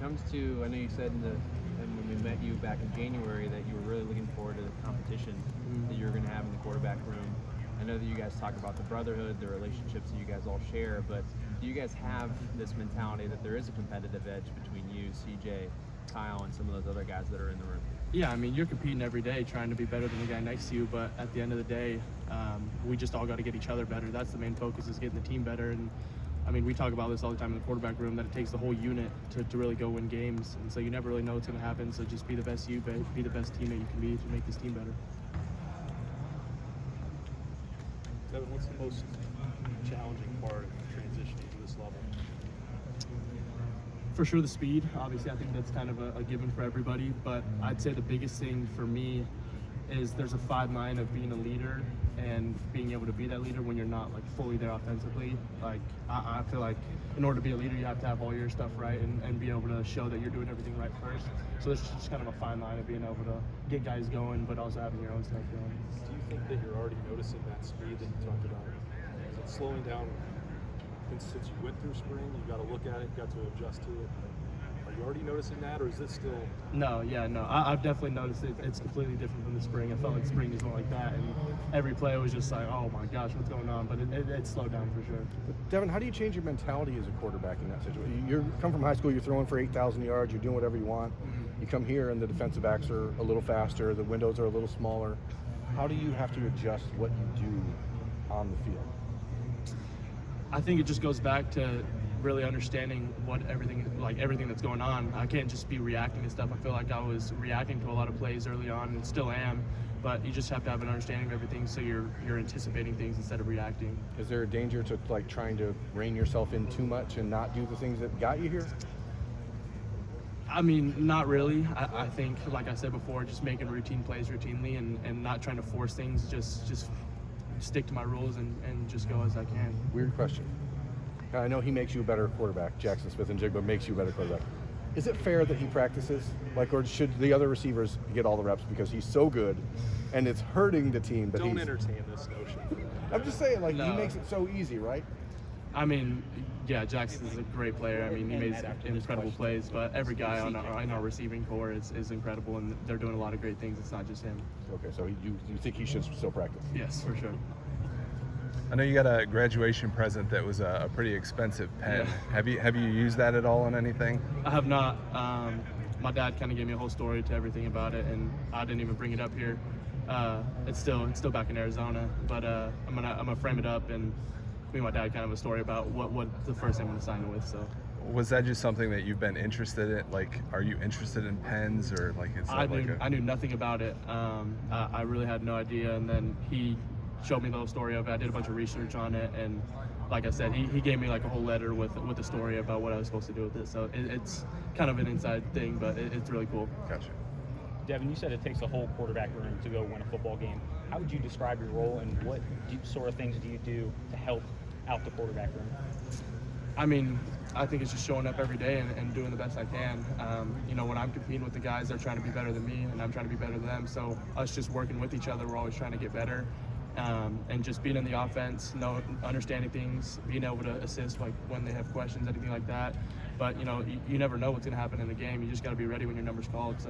Comes to, I know you said and when we met you back in January that you were really looking forward to the competition that you were going to have in the quarterback room. I know that you guys talk about the brotherhood, the relationships that you guys all share, but do you guys have this mentality that there is a competitive edge between you, CJ, Kyle, and some of those other guys that are in the room? Yeah, I mean, you're competing every day trying to be better than the guy next to you, but at the end of the day, we just all got to get each other better. That's the main focus, is getting the team better. And I mean, we talk about this all the time in the quarterback room, that it takes the whole unit to really go win games. And so you never really know what's going to happen. So just be the best you, be the best teammate you can be to make this team better. Devin, what's the most challenging part of transitioning to this level? For sure the speed. Obviously, I think that's kind of a given for everybody. But I'd say the biggest thing for me is there's a fine line of being a leader and being able to be that leader when you're not like fully there offensively. Like I feel like in order to be a leader, you have to have all your stuff right and be able to show that you're doing everything right first. So it's just kind of a fine line of being able to get guys going, but also having your own stuff going. Do you think that you're already noticing that speed that you talked about? Is it slowing down since you went through spring? You got to look at it, got to adjust to it. Are you already noticing that, or is it still? No. I've definitely noticed it. It's completely different from the spring. I felt like spring just went like that, and every play was just like, oh my gosh, what's going on? But it slowed down for sure. Devin, how do you change your mentality as a quarterback in that situation? You come from high school, you're throwing for 8,000 yards, you're doing whatever you want. You come here and the defensive backs are a little faster, the windows are a little smaller. How do you have to adjust what you do on the field? I think it just goes back to really understanding everything that's going on. I can't just be reacting to stuff. I feel like I was reacting to a lot of plays early on and still am, but you just have to have an understanding of everything, so you're anticipating things instead of reacting. Is there a danger to like trying to rein yourself in too much and not do the things that got you here? I mean, not really. I think, like I said before, just making routine plays routinely and not trying to force things, just stick to my rules and just go as I can. Weird question. I know he makes you a better quarterback. Jackson Smith-Njigba makes you a better quarterback. Is it fair that he practices? Or should the other receivers get all the reps because he's so good and it's hurting the team? But Don't entertain this notion. I'm just saying, No. He makes it so easy, right? I mean, yeah, Jackson's a great player. I mean, he makes incredible plays, but every guy in our receiving core is incredible, and they're doing a lot of great things. It's not just him. Okay, so you think he should still practice? Yes, for sure. I know you got a graduation present that was a pretty expensive pen. Yeah. Have you used that at all on anything? I have not. My dad kind of gave me a whole story to everything about it, and I didn't even bring it up here. It's still back in Arizona, but I'm gonna frame it up and me and my dad kind of a story about what the first thing I'm gonna sign it with. So. Was that just something that you've been interested in? Like, are you interested in pens, or like is that I knew nothing about it. I really had no idea, and then he showed me the whole story of it. I did a bunch of research on it, and like I said, he gave me like a whole letter with a story about what I was supposed to do with it. So it's kind of an inside thing, but it's really cool. Gotcha. Devin, you said it takes a whole quarterback room to go win a football game. How would you describe your role, and what sort of things do you do to help out the quarterback room? I mean, I think it's just showing up every day and doing the best I can. When I'm competing with the guys, they're trying to be better than me, and I'm trying to be better than them. So us just working with each other, we're always trying to get better. And just being in the offense, understanding things, being able to assist like when they have questions, anything like that. But you never know what's going to happen in the game. You just got to be ready when your number's called. So.